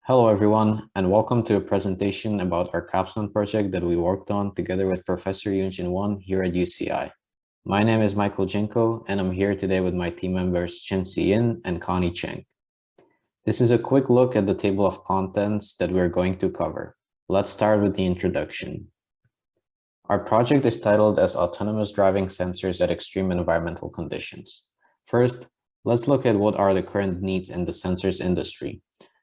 Hello, everyone, and welcome to a presentation about our capstone project that we worked on together with Professor Yoon-Jin here at UCI. My name is Michael Jinko, and I'm here today with my team members Chen Si-yin and Connie Cheng. This is a quick look at the table of contents that we're going to cover. Let's start with the introduction. Our project is titled as Autonomous Driving Sensors at Extreme Environmental Conditions. First, let's look at what are the current needs in the sensors industry.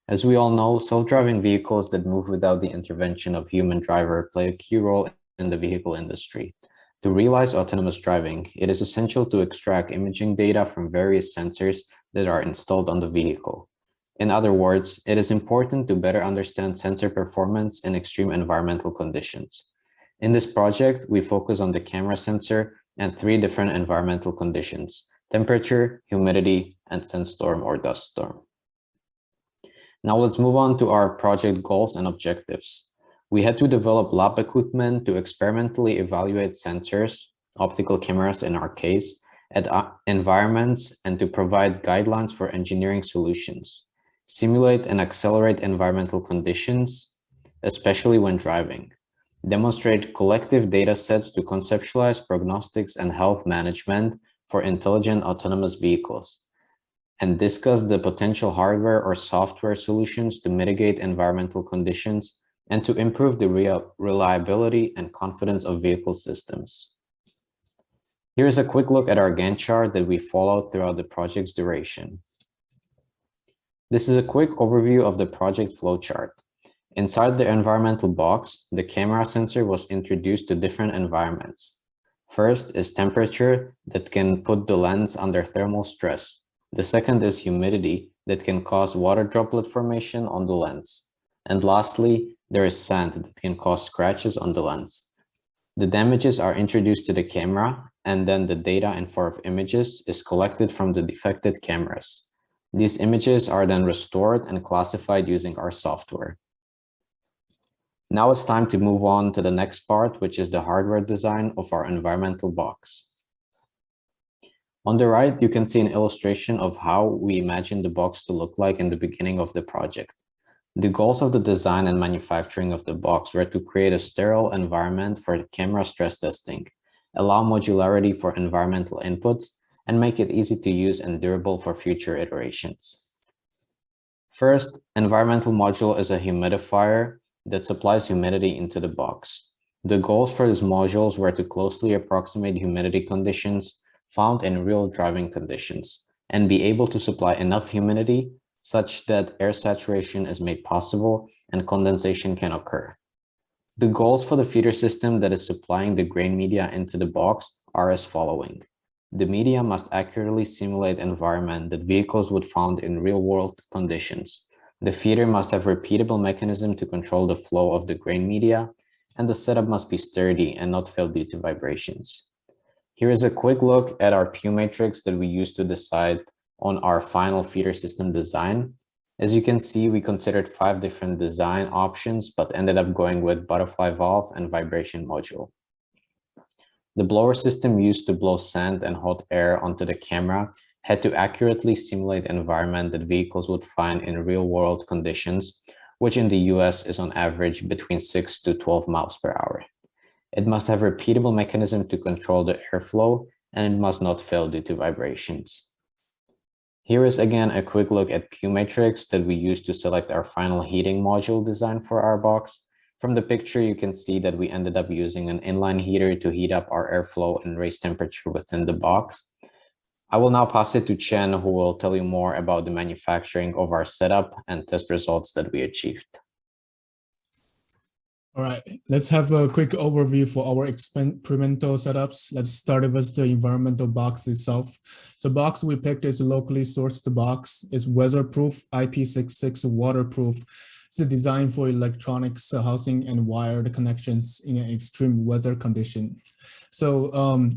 As we all know, self-driving vehicles that move without the intervention of human driver play a key role in the vehicle industry. To realize autonomous driving, it is essential to extract imaging data from various sensors that are installed on the vehicle. In other words, it is important to better understand sensor performance in extreme environmental conditions. In this project, we focus on the camera sensor and three different environmental conditions: temperature, humidity, and sandstorm or dust storm. Now let's move on to our project goals and objectives. We had to develop lab equipment to experimentally evaluate sensors, optical cameras in our case, at environments and to provide guidelines for engineering solutions, simulate and accelerate environmental conditions, especially when driving, demonstrate collective data sets to conceptualize prognostics and health management for intelligent autonomous vehicles, and discuss the potential hardware or software solutions to mitigate environmental conditions and to improve the reliability and confidence of vehicle systems. Here is a quick look at our Gantt chart that we followed throughout the project's duration. This is a quick overview of the project flowchart. Inside the environmental box, the camera sensor was introduced to different environments. First is temperature that can put the lens under thermal stress. The second is humidity that can cause water droplet formation on the lens. And lastly, there is sand that can cause scratches on the lens. The damages are introduced to the camera, and then the data in form of images is collected from the defected cameras. These images are then restored and classified using our software. Now it's time to move on to the next part, which is the hardware design of our environmental box. On the right, you can see an illustration of how we imagine the box to look like in the beginning of the project. The goals of the design and manufacturing of the box were to create a sterile environment for camera stress testing, allow modularity for environmental inputs, and make it easy to use and durable for future iterations. First, environmental module is a humidifier that supplies humidity into the box. The goals for these modules were to closely approximate humidity conditions found in real driving conditions and be able to supply enough humidity such that air saturation is made possible and condensation can occur. The goals for the feeder system that is supplying the grain media into the box are as following. The media must accurately simulate environment that vehicles would find in real-world conditions. The feeder must have a repeatable mechanism to control the flow of the grain media, and the setup must be sturdy and not fail due to vibrations. Here is a quick look at our Pew matrix that we used to decide on our final feeder system design. As you can see, we considered 5 different design options, but ended up going with butterfly valve and vibration module. The blower system used to blow sand and hot air onto the camera had to accurately simulate environment that vehicles would find in real-world conditions, which in the US is on average between 6 to 12 miles per hour. It must have a repeatable mechanism to control the airflow, and it must not fail due to vibrations. Here is again a quick look at Pew matrix that we used to select our final heating module design for our box. From the picture, you can see that we ended up using an inline heater to heat up our airflow and raise temperature within the box. I will now pass it to Chen, who will tell you more about the manufacturing of our setup and test results that we achieved. All right, let's have a quick overview for our experimental setups. Let's start with the environmental box itself. The box we picked is a locally sourced box. It's weatherproof, IP66 waterproof. It's designed for electronics housing and wired connections in an extreme weather condition. So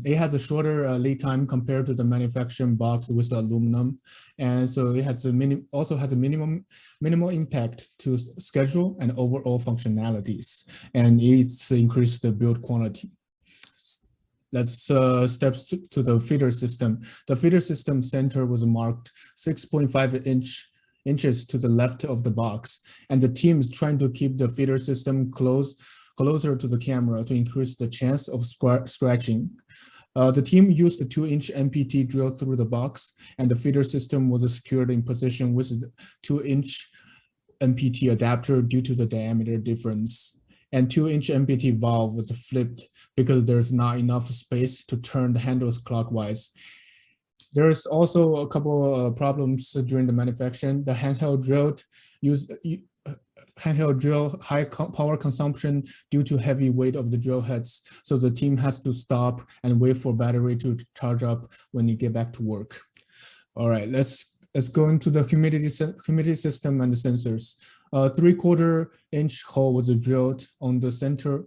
it has a shorter lead time compared to the manufacturing box with aluminum. And so it has also has a minimal impact to schedule and overall functionalities. And it's increased the build quantity. Let's step to the feeder system. The feeder system center was marked 6.5-inch inches to the left of the box, and the team is trying to keep the feeder system closer to the camera to increase the chance of scratching. The team used the 2-inch MPT drill through the box, and the feeder system was secured in position with the 2-inch MPT adapter due to the diameter difference. And 2-inch MPT valve was flipped because there's not enough space to turn the handles clockwise. There's also a couple of problems during the manufacturing. The handheld drill high power consumption due to heavy weight of the drill heads. So the team has to stop and wait for battery to charge up when you get back to work. All right, let's go into the humidity system and the sensors. A 3/4 inch hole was drilled on the center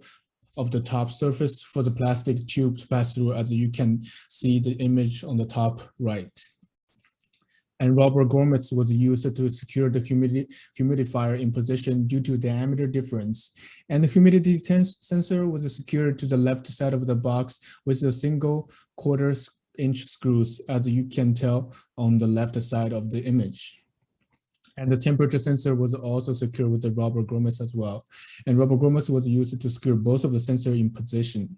of the top surface for the plastic tube to pass through, as you can see the image on the top right. And rubber grommets was used to secure the humidifier in position due to diameter difference. And the humidity sensor was secured to the left side of the box with a single 1/4 inch screws, as you can tell on the left side of the image. And the temperature sensor was also secured with the rubber grommets as well. And rubber grommets was used to secure both of the sensor in position.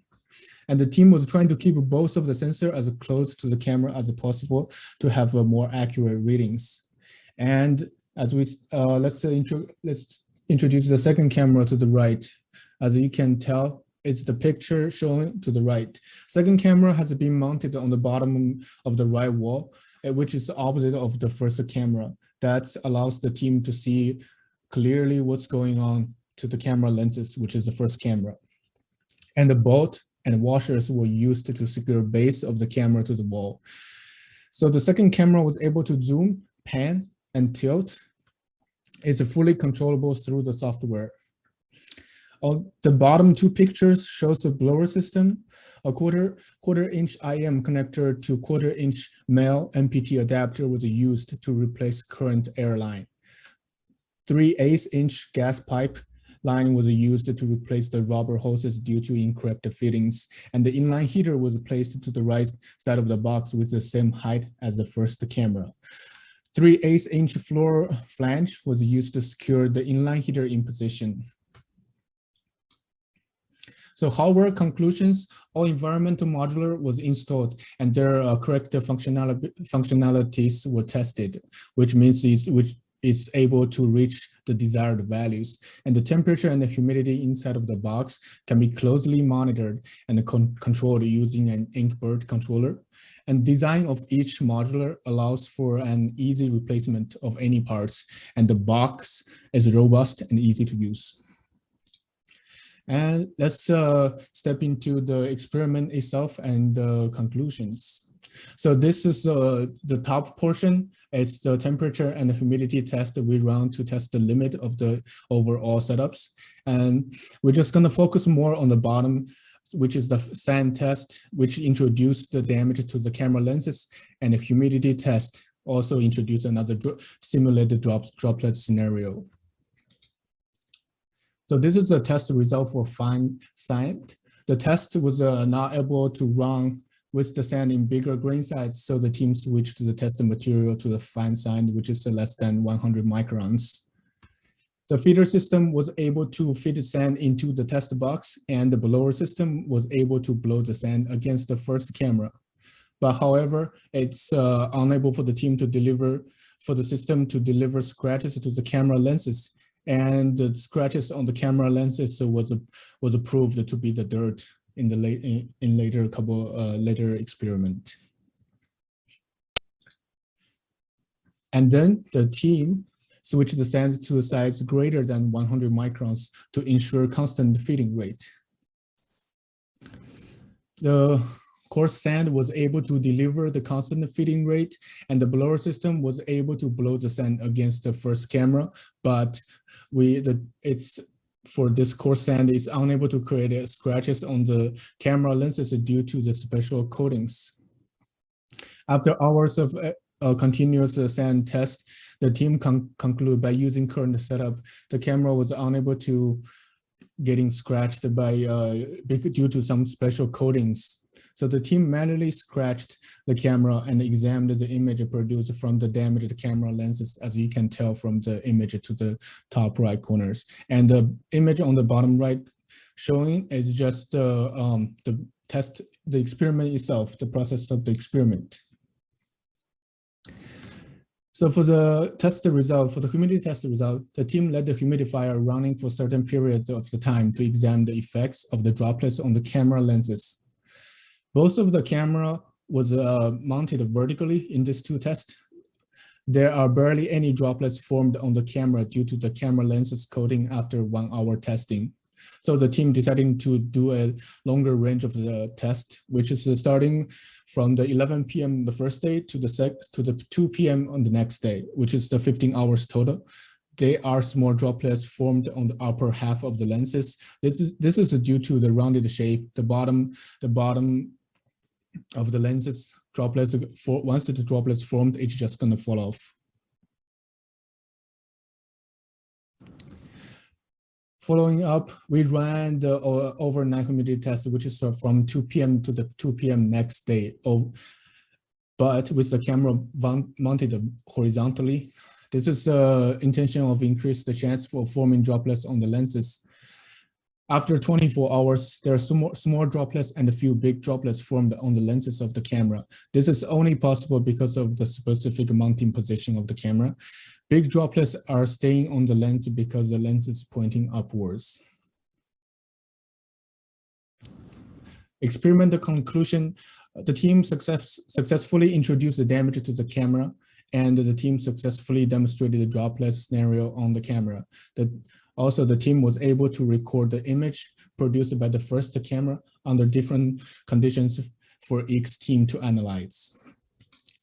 And the team was trying to keep both of the sensor as close to the camera as possible to have more accurate readings. And as we let's introduce the second camera to the right. As you can tell, it's the picture showing to the right. Second camera has been mounted on the bottom of the right wall, which is the opposite of the first camera. That allows the team to see clearly what's going on to the camera lenses, which is the first camera. And the bolt and washers were used to secure base of the camera to the wall. So the second camera was able to zoom, pan, and tilt. It's fully controllable through the software. On the bottom two pictures shows the blower system. A quarter inch IM connector to 1/4 inch male MPT adapter was used to replace current air line. 3/8 inch gas pipe line was used to replace the rubber hoses due to incorrect fittings, and the inline heater was placed to the right side of the box with the same height as the first camera. 3/8 inch floor flange was used to secure the inline heater in position. So hardware conclusions, all environmental modular was installed and their correct functionalities were tested, which means it's able to reach the desired values. And the temperature and the humidity inside of the box can be closely monitored and controlled using an Inkbird controller. And design of each modular allows for an easy replacement of any parts, and the box is robust and easy to use. And let's step into the experiment itself and the conclusions. So this is the top portion. It's the temperature and the humidity test that we run to test the limit of the overall setups. And we're just gonna focus more on the bottom, which is the sand test, which introduced the diameter to the camera lenses, and the humidity test also introduced another simulated droplet scenario. So this is a test result for fine sand. The test was not able to run with the sand in bigger grain size, so the team switched the test material to the fine sand, which is less than 100 microns. The feeder system was able to feed the sand into the test box, and the blower system was able to blow the sand against the first camera. But however, it's unable for the team to deliver, for the system to deliver scratches to the camera lenses. And the scratches on the camera lenses was proved to be the dirt in the later experiment. And then the team switched the sand to a size greater than 100 microns to ensure constant feeding rate. The coarse sand was able to deliver the constant feeding rate, and the blower system was able to blow the sand against the first camera, but for this coarse sand, it's unable to create scratches on the camera lenses due to the special coatings. After hours of continuous sand test, the team concluded by using current setup, the camera was unable to getting scratched by due to some special coatings. So the team manually scratched the camera and examined the image produced from the damaged camera lenses, as you can tell from the image to the top right corners. And the image on the bottom right showing is just the experiment itself, the process of the experiment. So for the test result, for the humidity test result, the team let the humidifier running for certain periods of the time to examine the effects of the droplets on the camera lenses. Both of the camera was mounted vertically in this two tests. There are barely any droplets formed on the camera due to the camera lenses coating after 1 hour testing. So the team decided to do a longer range of the test, which is starting from the 11 p.m. the first day to the 2 p.m. on the next day, which is the 15 hours total. There are small droplets formed on the upper half of the lenses. This is due to the rounded shape. The bottom of the lenses droplets, once the droplets formed, it's just gonna fall off. Following up, we ran the overnight humidity test, which is from 2 p.m. to the 2 p.m. next day, but with the camera mounted horizontally. This is the intention of increase the chance for forming droplets on the lenses. After 24 hours, there are some small droplets and a few big droplets formed on the lenses of the camera. This is only possible because of the specific mounting position of the camera. Big droplets are staying on the lens because the lens is pointing upwards. Experimental conclusion, the team successfully introduced the damage to the camera, and the team successfully demonstrated the droplet scenario on the camera. Also, the team was able to record the image produced by the first camera under different conditions for each team to analyze.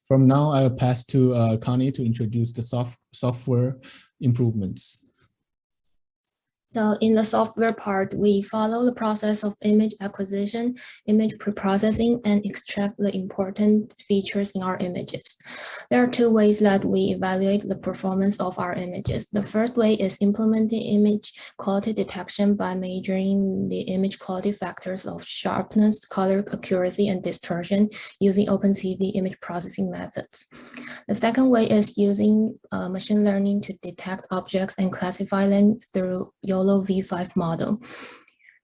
From now, I'll pass to Connie to introduce the software improvements. So in the software part, we follow the process of image acquisition, image preprocessing, and extract the important features in our images. There are two ways that we evaluate the performance of our images. The first way is implementing image quality detection by measuring the image quality factors of sharpness, color accuracy, and distortion using OpenCV image processing methods. The second way is using machine learning to detect objects and classify them through YOLO V5 model.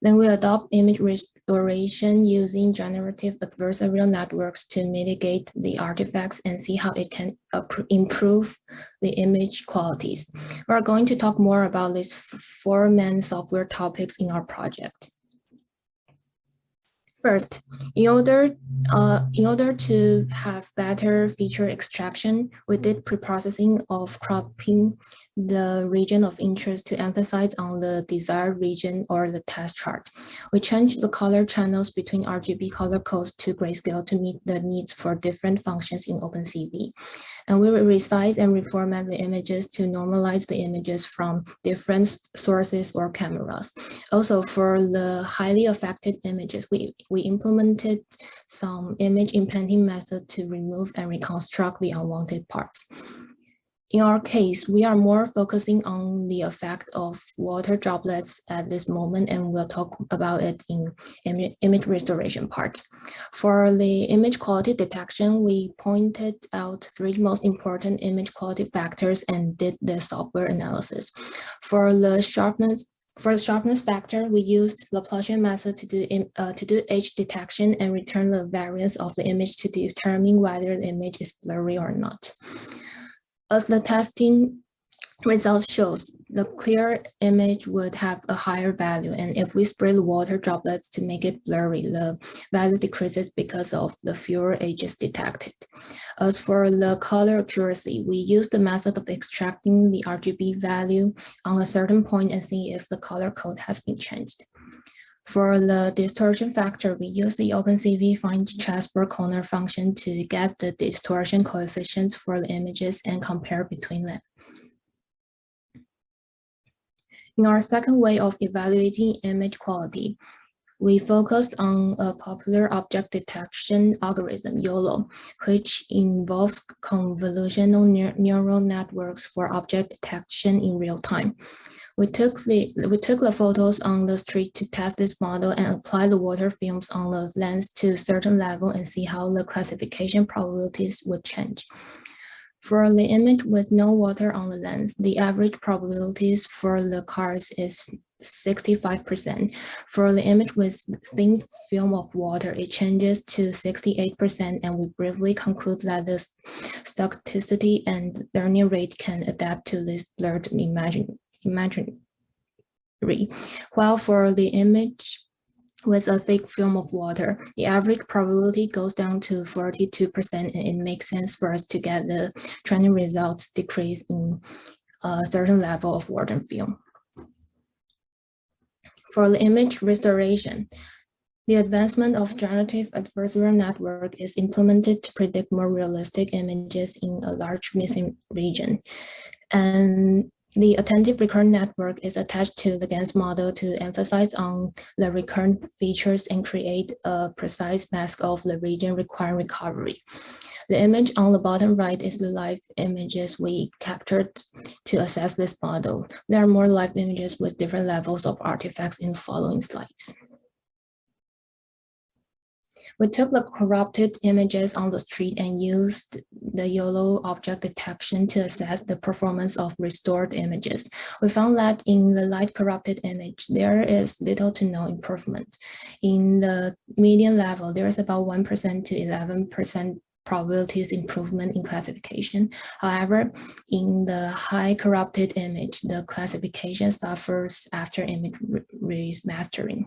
Then we adopt image restoration using generative adversarial networks to mitigate the artifacts and see how it can improve the image qualities. We're going to talk more about these four main software topics in our project. First, in order to have better feature extraction, we did preprocessing of cropping the region of interest to emphasize on the desired region or the test chart. We changed the color channels between RGB color codes to grayscale to meet the needs for different functions in OpenCV. And we will resize and reformat the images to normalize the images from different sources or cameras. Also, for the highly affected images, we implemented some image implanting method to remove and reconstruct the unwanted parts. In our case, we are more focusing on the effect of water droplets at this moment, and we'll talk about it in image restoration part. For the image quality detection, we pointed out three most important image quality factors and did the software analysis. For the sharpness factor, we used Laplacian method to do edge detection and return the variance of the image to determine whether the image is blurry or not. As the testing results shows, the clear image would have a higher value, and if we spray the water droplets to make it blurry, the value decreases because of the fewer edges detected. As for the color accuracy, we use the method of extracting the RGB value on a certain point and see if the color code has been changed. For the distortion factor, we use the OpenCV find Chesper corner function to get the distortion coefficients for the images and compare between them. In our second way of evaluating image quality, we focused on a popular object detection algorithm, YOLO, which involves convolutional neural networks for object detection in real time. We took the photos on the street to test this model and apply the water films on the lens to a certain level and see how the classification probabilities would change. For the image with no water on the lens, the average probabilities for the cars is 65%. For the image with thin film of water, it changes to 68%, and we briefly conclude that the stochasticity and learning rate can adapt to this blurred imagery. While for the image with a thick film of water, the average probability goes down to 42%, and it makes sense for us to get the training results decrease in a certain level of water film. For the image restoration, the advancement of generative adversarial network is implemented to predict more realistic images in a large missing region. And the attentive recurrent network is attached to the GANs model to emphasize on the recurrent features and create a precise mask of the region requiring recovery. The image on the bottom right is the live images we captured to assess this model. There are more live images with different levels of artifacts in the following slides. We took the corrupted images on the street and used the YOLO object detection to assess the performance of restored images. We found that in the light corrupted image, there is little to no improvement. In the median level, there is about 1% to 11% probabilities improvement in classification. However, in the high corrupted image, the classification suffers after image remastering.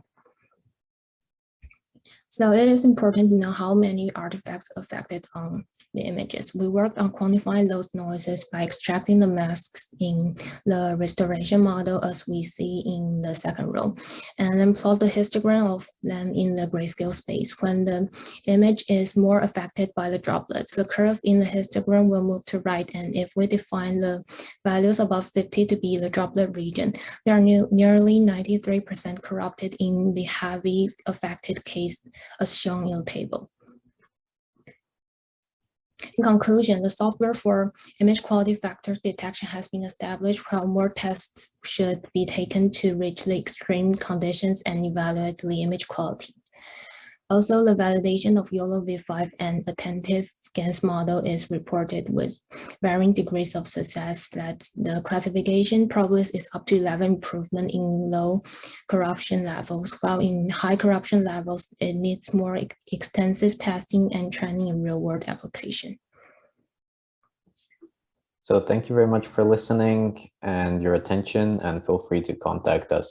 So it is important to know how many artifacts affected on the images. We worked on quantifying those noises by extracting the masks in the restoration model as we see in the second row, and then plot the histogram of them in the grayscale space. When the image is more affected by the droplets, the curve in the histogram will move to right, and if we define the values above 50 to be the droplet region, they are nearly 93% corrupted in the heavy affected case as shown in the table. In conclusion, the software for image quality factors detection has been established, while more tests should be taken to reach the extreme conditions and evaluate the image quality. Also, the validation of YOLO v5 and attentive GANs model is reported with varying degrees of success, that the classification probability is up to 11 improvement in low corruption levels, while in high corruption levels, it needs more extensive testing and training in real-world application. So thank you very much for listening and your attention, and feel free to contact us